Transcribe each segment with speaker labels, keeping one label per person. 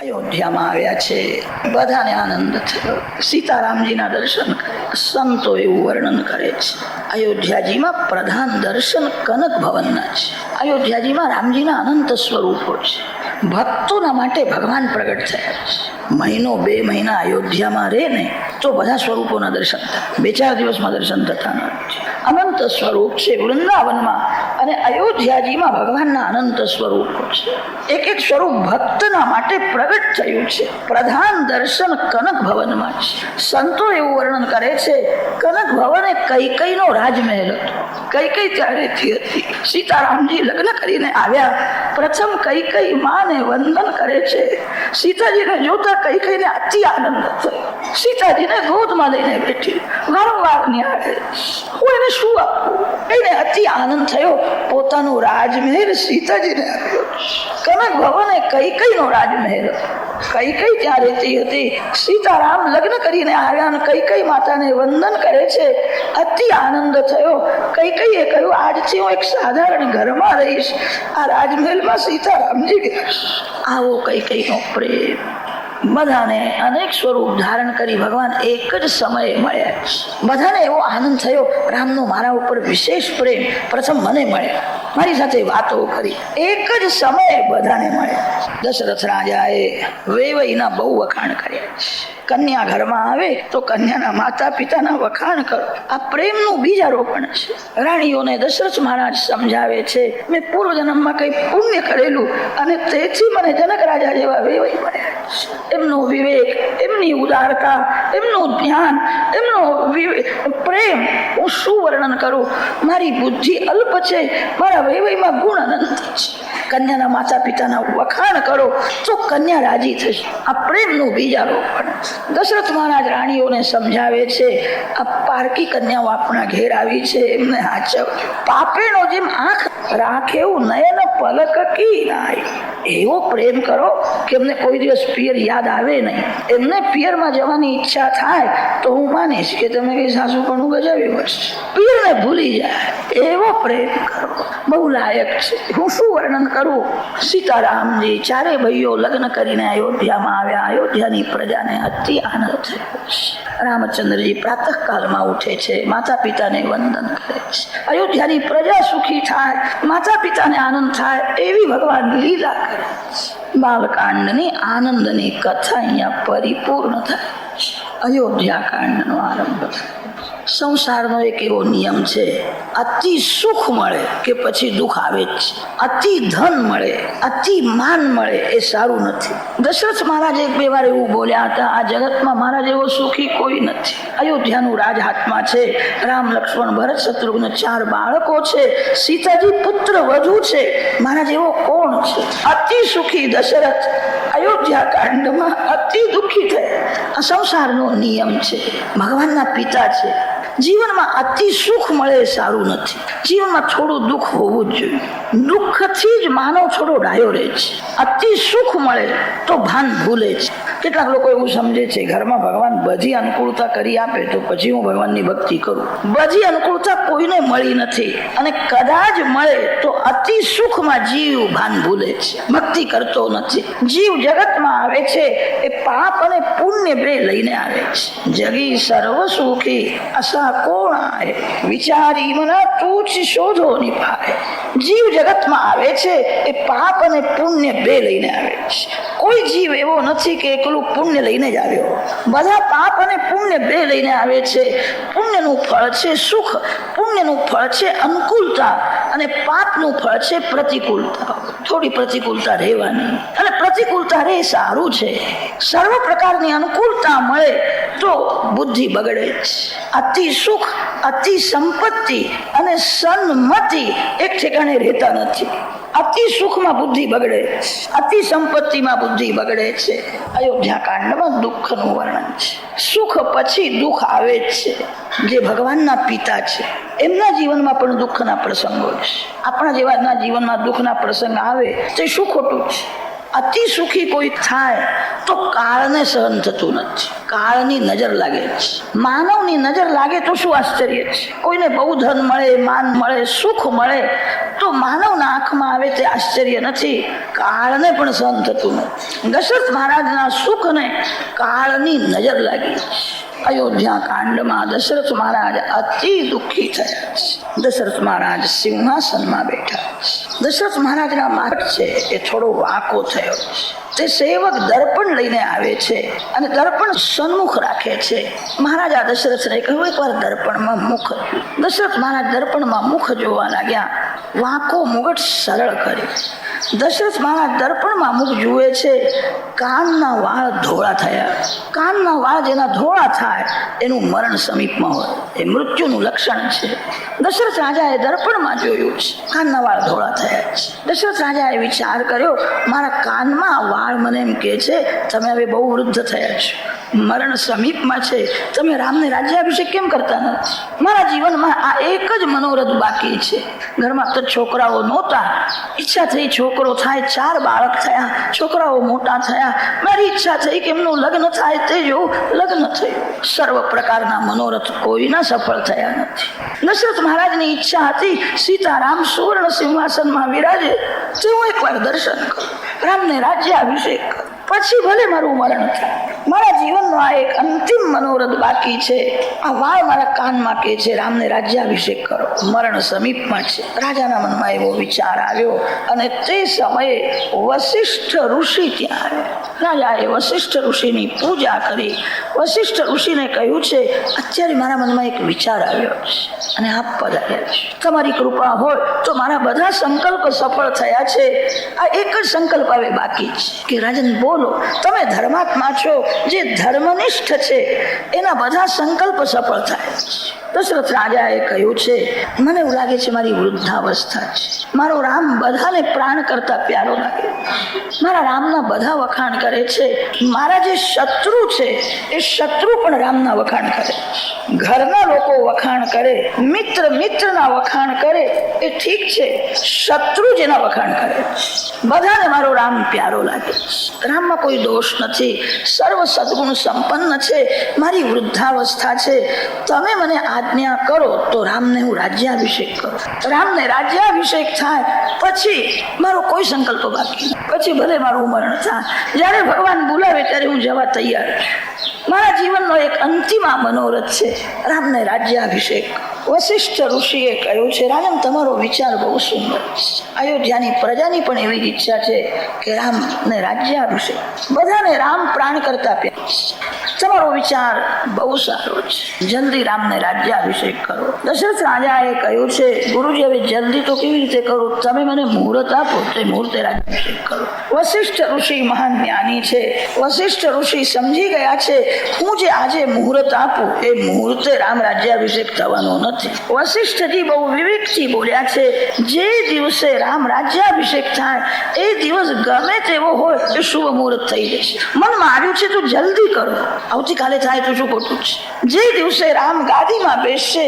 Speaker 1: અયોધ્યામાં આવ્યા છે, બધાને આનંદ થયો. સીતારામજીના દર્શન કરે. સંતો એવું વર્ણન કરે છે, અયોધ્યાજીમાં પ્રધાન દર્શન કનક ભવનના છે. અયોધ્યાજીમાં રામજીના અનંત સ્વરૂપો છે. ભક્તોના માટે ભગવાન પ્રગટ થયા છે. મહિનો 2 મહિના અયોધ્યામાં રહે ને તો બધા સ્વરૂપોના દર્શન થાય, 2-4 દિવસમાં દર્શન થતા નથી. અનંત સ્વરૂપ છે વૃંદાવનમાં અને અયોધ્યાજીમાં ભગવાનના અનંત સ્વરૂપો છે. એક એક સ્વરૂપ ભક્તના માટે પ્રગટ થયું છે. પ્રધાન દર્શન કનક ભવનમાં છે. સંતો એવું વર્ણન કરે છે, કનક ભવન એ કૈકેયીનો રાજમહેલ હતો. કૈકેયી ત્યારેથી હતી. સીતારામજી લગ્ન કરીને આવ્યા, પ્રથમ કૈકેયી માને વંદન કરે છે. સીતાજીને જોતા કૈકેયીને અતિ આનંદ થયો. સીતાજીને ગોદમાં લઈને બેઠી, વારંવાર નિહાળે, હું એને શું આપું? એને અતિ આનંદ થયો. પોતાનો રાજમહેલ સીતાજીને આપ્યો. કનક ભવન એ કૈકેયીનો રાજમહેલ હતો. કૈકેયી ત્યાં રહેતી હતી. સીતારામ લગ્ન કરીને આવ્યા અને કૈકેયી માતાને વંદન કરે છે. અતિ આનંદ થયો. કૈકેયીએ કહ્યું, આજથી હું એક સાધારણ ઘરમાં રહીશ, આ રાજમહેલમાં સીતારામજી ગયા. આવો કૈકેયીનો પ્રેમ. બધાને અનેક સ્વરૂપ ધારણ કરી ભગવાન એક જ સમયે મળ્યા. બધાને એવો આનંદ થયો, રામનો મારા ઉપર વિશેષ પ્રેમ. પ્રથમ મને મળ્યા, મારી સાથે વાતો કરી. એક જ સમયે બધાને મળ્યા. દશરથ રાજાએ વૈવૈના બહુ વખાણ કર્યા છે. કન્યા ઘરમાં આવે તો કન્યાના માતા પિતાના વખાણ કરો. આ પ્રેમનું બીજારોપણ છે. રાણીઓને દશરથ મહારાજ સમજાવે છે, મેં પૂર્વ જન્મમાં કઈ પુણ્ય કરેલું અને તેથી મને જનક રાજા જેવા વૈવઈ મળ્યા. એમનો વિવેક, એમની ઉદારતા, એમનું ધ્યાન, એમનો પ્રેમ હું શું વર્ણન કરું? મારી બુદ્ધિ અલ્પ છે, મારા વૈવઈમાં ગુણ અનંત છે. કન્યાના માતા પિતાના વખાણ કરો તો કન્યા રાજી થશે. આ પ્રેમનું બીજારોપણ. દશરથ મહારાજ રાણીઓને સમજાવે છે, આ પારકી કન્યાઓ આપણા ઘેર આવી છે, એમને હાચવ. પાપેનો જેમ આંખ રાખે એવું નયન પલક કી નાય. એવો પ્રેમ કરો કે એમને કોઈ દિવસ પિયર યાદ આવે નહીં. એમને પિયરમાં જવાની ઈચ્છા થાય તો હું માનીશ કે તમે કઈ સાસુ પણ ગજાવ્યું હશે. પિયરને ભૂલી જાય એવો પ્રેમ કરો. બહુ લાયક છે. હું શું વર્ણન કરું? સીતારામજી ચારે ભાઈઓ લગ્ન કરીને અયોધ્યામાં આવ્યા. અયોધ્યાની પ્રજાને અતિ આનંદ થયો. રામચંદ્રજી પ્રાતઃકાલમાં ઉઠે છે, માતા પિતાને વંદન કરે છે. અયોધ્યાની પ્રજા સુખી થાય, માતા પિતાને આનંદ થાય એવી ભગવાન લીલા કરે છે. બાલકાંડની આનંદની કથા અહીંયા પરિપૂર્ણ થાય છે. અયોધ્યા કાંડનો આરંભ થાય. સંસારનો એક એવો નિયમ છે, અતિ સુખ મળે કે પછી દુઃખ આવે જ. અતિ ધન મળે, અતિ માન મળે એ સારું નથી. દશરથ મહારાજ 1-2 વાર એવું બોલ્યા હતા, આ જગતમાં મારા જેવો સુખી કોઈ નથી. અયોધ્યાનું રાજ હાથમાં છે. રામ, લક્ષ્મણ, ભરત, શત્રુઘ્ન 4 બાળકો છે. સીતાજી પુત્ર વધુ છે. મારા જેવો કોણ છે? અતિ સુખી દશરથ અયોધ્યા કાંડમાં અતિ દુઃખી થયા. આ સંસારનો નિયમ છે. ભગવાનના પિતા છે. જીવનમાં અતિ સુખ મળે સારું નથી. જીવનમાં થોડું દુઃખ હોવું જ જોઈએ. દુઃખથી જ માનવ થોડો ડાયો રહે છે. અતિ સુખ મળે તો ભાન ભૂલે છે. કેટલાક લોકો એવું સમજે છે, ઘરમાં ભગવાન બધી અનુકૂળતા કરી આપે તો પછી હું ભગવાનની ભક્તિ કરું. બધી અનુકૂળતા કોઈને મળી નથી અને કદાચ મળે તો અતિ સુખમાં જીવ ભાન ભૂલે છે, ભક્તિ કરતો નથી. જીવ જગતમાં આવે છે એ પાપ અને પુણ્ય બે લઈને આવે છે. જગી સર્વ સુખી અસા કોણ આય, વિચારી મના તુચ શોધો નિભાય. જીવ જગતમાં આવે છે એ પાપ અને પુણ્ય બે લઈને આવે છે. કોઈ જીવ એવો નથી કે એકલું પુણ્ય લઈને જ આવ્યો. બધા પાપ અને પુણ્ય બે લઈને આવે છે. પુણ્યનું ફળ છે સુખ, પુણ્યનું ફળ છે અનુકૂળતા અને પાપનું ફળ છે પ્રતિકૂળતા. થોડી પ્રતિકૂળતા રહેવાની અને પ્રતિકૂળતા રહે સારું છે. સર્વ પ્રકારની અનુકૂળતા મળે તો બુદ્ધિ બગડે છે. અતિ સુખ, અતિ સંપત્તિ અને સન્મતિ એક ઠેકાણે રહેતા નથી. અતિ સુખમાં બુદ્ધિ બગડે, અતિ સંપત્તિમાં બુદ્ધિ બગડે છે. અયોધ્યા કાંડમાં દુઃખનું વર્ણન છે. સુખ પછી દુઃખ આવે છે. જે ભગવાનના પિતા છે એમના જીવનમાં પણ દુઃખના પ્રસંગો છે. આપણા જેવાના જીવનમાં દુઃખના પ્રસંગ આવે તે શું ખોટું છે? અતિ સુખી કોઈ થાય તો કાળને સહન થતું નથી, કાળની નજર લાગે છે. માનવની નજર લાગે તો શું આશ્ચર્ય છે? કોઈને બહુ ધન મળે, માન મળે, સુખ મળે તો માનવના આંખમાં આવે તે આશ્ચર્ય નથી, કાળને પણ સહન થતું નથી. દશરથ મહારાજના સુખને કાળની નજર લાગી. અયોધ્યા કાંડમાં દશરથ મહારાજ અતિ દુઃખી થયા છે. દશરથ મહારાજ સિંહાસનમાં બેઠા છે. દશરથ મહારાજના માર્ગ છે એ થોડો વાંકો થયો છે. તે સેવક દર્પણ લઈને આવે છે અને દર્પણ સન્મુખ રાખે છે. મહારાજા દશરથને કહ્યું એકવાર દર્પણમાં મુખ જોયું. દશરથ મહારાજ દર્પણમાં મુખ જોવા લાગ્યા. વાંકો મુગટ સરળ કરી. દશરથ મહારાજ દર્પણમાં મુખ જુએ છે. કાનના વાળ ધોળા થયા. કાનના વાળ જેના ધોળા થાય એનું મરણ સમીપમાં હોય, એ મૃત્યુનું લક્ષણ છે. દશરથ રાજાએ દર્પણમાં જોયું છે, કાનના વાળ ધોળા થયા છે. દશરથ રાજાએ વિચાર કર્યો, મારા કાનમાં વાળ મને એમ કે છે તમે હવે બહુ વૃદ્ધ થયા છો, મરણ સમીપમાં છે, તમે રામને રાજ્યાભિષેક કેમ કરતા નથી? મારા જીવનમાં આ એક જ મનોરથ બાકી છે. ઘરમાં તો છોકરાઓ નહોતા, ઈચ્છા થઈ છોકરો થાય, 4 બાળક થયા, છોકરાઓ મોટા થયા. મારી ઈચ્છા થઈ કે એમનું લગ્ન થાય, તે જોવું લગ્ન થયું. સર્વ પ્રકારના મનોરથ કોઈના સફળ થયા નથી. દશરથ મહારાજની ઈચ્છા હતી સીતારામ સુવર્ણ સિંહાસનમાં વિરાજે, તે હું એકવાર દર્શન કરું, રામને રાજ્યાભિષેક કરું, પછી ભલે મારું મરણ થાય. મારા જીવનનો આ એક અંતિમ મનોરથ બાકી છે. આ વાળ મારા કાનમાં કે છે રામને રાજ્યાભિષેક કરો, મરણ સમીપમાં છે. રાજાના મનમાં એવો વિચાર આવ્યો અને તે સમયે વશિષ્ઠ ઋષિ ત્યાં આવ્યા. રાજાએ વશિષ્ઠ ઋષિની પૂજા કરી. વશિષ્ઠ ઋષિને કહ્યું છે અત્યારે મારા મનમાં એક વિચાર આવ્યો છે અને આપ પધાર્યા છે. તમારી કૃપા હોય તો મારા બધા સંકલ્પ સફળ થયા છે. આ એક જ સંકલ્પ હવે બાકી છે કે રાજન બોલો, તમે ધર્માત્મા છો, જે ધર્મનિષ્ઠ છે એના બધા સંકલ્પ સફળ થાય. દશરથ રાજાએ કહ્યું છે મને એવું લાગે છે મારી વૃદ્ધાવસ્થા છે, મારો રામ બધાને પ્રાણ કરતા પ્યારો લાગે, મારા રામના બધા વખાણ કરે છે. મારા જે શત્રુ છે એ શત્રુ પણ રામના વખાણ કરે. ઘરના લોકો વખાણ કરે, મિત્ર મિત્રના વખાણ કરે એ ઠીક છે, શત્રુ જેના વખાણ કરે બધાને મારો રામ પ્યારો લાગે. રામમાં કોઈ દોષ નથી, સર્વ સદગુણ સંપન્ન છે. મારી વૃદ્ધાવસ્થા છે, તમે મને આજ્ઞા કરો તો રામને હું રાજ્યાભિષેક કરું. રામને રાજ્યાભિષેક થાય પછી મારો કોઈ સંકલ્પ બાકી, પછી ભલે મારું મરણ થાય. જ્યારે ભગવાન બોલાવે ત્યારે હું જવા તૈયાર છું. મારા જીવનનો એક અંતિમ મનોરથ છે રામને રાજ્યાભિષેક. વશિષ્ઠ ઋષિએ કહ્યું છે રાજન તમારો વિચાર બહુ સુંદર છે. અયોધ્યાની પ્રજાની પણ એવી જ ઈચ્છા છે કે રામને રાજ્યાભિષેક, બધાને રામ પ્રાણ કરતા પ્યાર. તમારો વિચાર બહુ સારો છે, જલ્દી રામને રાજ્યાભિષેક કરો. દશરથ રાજાએ કહ્યું છે ગુરુજી હવે જલ્દી તો કેવી રીતે કરું, તમે મને મુહૂર્ત આપો, તે મુહૂર્તે રાજ્યાભિષેક કરો. વશિષ્ઠ ઋષિ મહાન જ્ઞાની છે. વશિષ્ઠ ઋષિ સમજી ગયા છે હું જે આજે મુહૂર્ત આપું એ મુહૂર્તે રામ રાજ્યાભિષેક થવાનો નથી. વશિષ્ઠજી બહુ વિવેકથી બોલ્યા છે જે દિવસે રામ રાજ્યાભિષેક થાય એ દિવસ ગમે તેવો હોય એ શુભ મુહૂર્ત થઈ જશે. મનમાં આવ્યું છે તો જલ્દી કરો, આવતીકાલે થાય તો શું ખોટું છે. જે દિવસે રામ ગાદીમાં બેસશે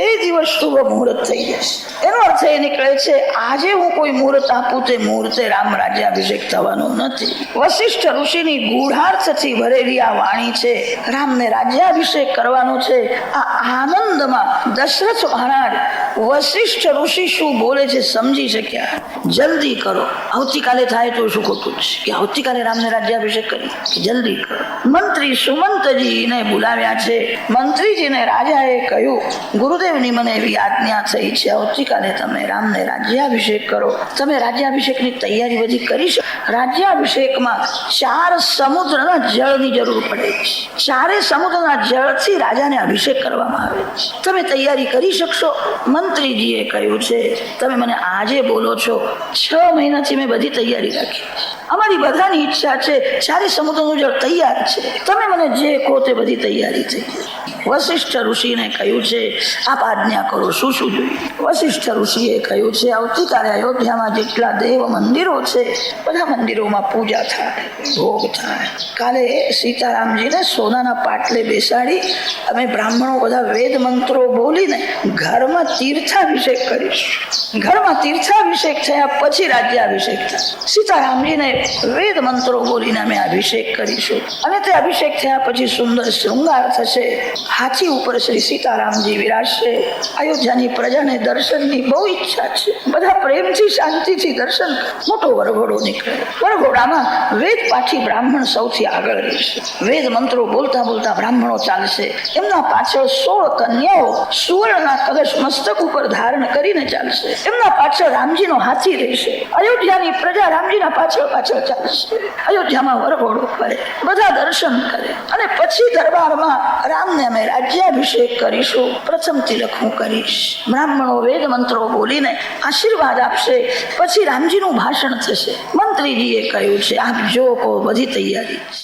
Speaker 1: એ દિવસ શુભ મુહૂર્ત થઈ જશે. એનો અર્થ એ નીકળે છે આજે હું કોઈ મુહૂર્ત આપું તે મુહૂર્તે રામ રાજ્યાભિષેક થવાનો નથી. વશિષ્ઠ ઋષિની ગૂઢાર્થથી ભરેલી આ વાણી છે. રામને રાજ્યાભિષેક કરવાનો છે. આ આનંદમાં દશરથ મહારાજ વશિષ્ઠ ઋષિ શું બોલે છે સમજી શક્યા. જલ્દી કરો, આવતીકાલે થાય તો શું ખોટું છે કે આવતીકાલે રામને રાજ્યાભિષેક કરી, જલ્દી કરો. મંત્રી સુમંતજીને બોલાવ્યા છે. મંત્રીજીને રાજાએ કહ્યું ગુરુદેવની મને એવી આજ્ઞા થઈ છે આવતીકાલે તમે રામને રાજ્યાભિષેક કરો. તમે રાજ્યાભિષેકની તૈયારી બધી કરી શકો. રાજ્યાભિષેકમાં 4 સમુદ્રના જળની જરૂર પડે છે. 4 સમુદ્રના જળથી રાજાને અભિષેક કરવામાં આવે છે. તમે તૈયારી કરી શકશો? મંત્રીજીએ કહ્યું છે તમે મને આજે બોલો છો, 6 મહિનાથી મેં બધી તૈયારી રાખી. અમારી બધાની ઈચ્છા છે 4 સમુદ્રનું જળ તૈયાર છે, તમે મને જે કહો તે બધી તૈયારી થઈ. વશિષ્ઠ ઋષિને કહ્યું છે આપ આજ્ઞા કરો, શું શું જોઈએ? વશિષ્ઠ ઋષિએ કહ્યું છે આવતીકાલે અયોધ્યામાં જેટલા દેવ મંદિરો છે બધા મંદિરોમાં પૂજા થાય, ભોગ થાય. કાલે સીતારામજીને સોનાના પાટલે બેસાડી અમે બ્રાહ્મણો બધા વેદ મંત્રો બોલીને ઘરમાં તીર્થાભિષેક કરીશું. ઘરમાં તીર્થાભિષેક થયા પછી રાજ્યાભિષેક થાય. સીતારામજીને વેદ મંત્રો બોલીને અમે અભિષેક કરીશું અને તે અભિષેક થયા પછી સુંદર શૃંગાર થશે. હાથી ઉપર શ્રી સીતારામજી વિરાજશે. અયોધ્યાની પ્રજાને દર્શનની બહુ ઈચ્છા છે. બધા પ્રેમથી શાંતિથી દર્શન કરે. મોટો વરઘોડો નીકળે. વરઘોડામાં વેદ પાઠી બ્રાહ્મણ સૌથી આગળ રહેશે. વેદ મંત્રો બોલતા બોલતા બ્રાહ્મણો ચાલશે. એમના પાછળ 16 કન્યાઓ સુવર્ણના કલશ મસ્તક ઉપર ધારણ કરીને ચાલશે. એમના પાછળ રામજીનો હાથી રહેશે. અયોધ્યાની પ્રજા રામજીના પાછળ પાછળ ચાલશે. અયોધ્યામાં વરઘોડો ફરે, બધા દર્શન કરે અને પછી દરબારમાં રામને અમે રાજ્યાભિષેક કરીશું. પ્રથમ તિલક હું કરીશ. બ્રાહ્મણો વેદ મંત્રો બોલીને આશીર્વાદ આપશે. પછી રામજીનું ભાષણ થશે. મંત્રીજીએ કહ્યું છે આપ જો કહો, બધી તૈયારી છે.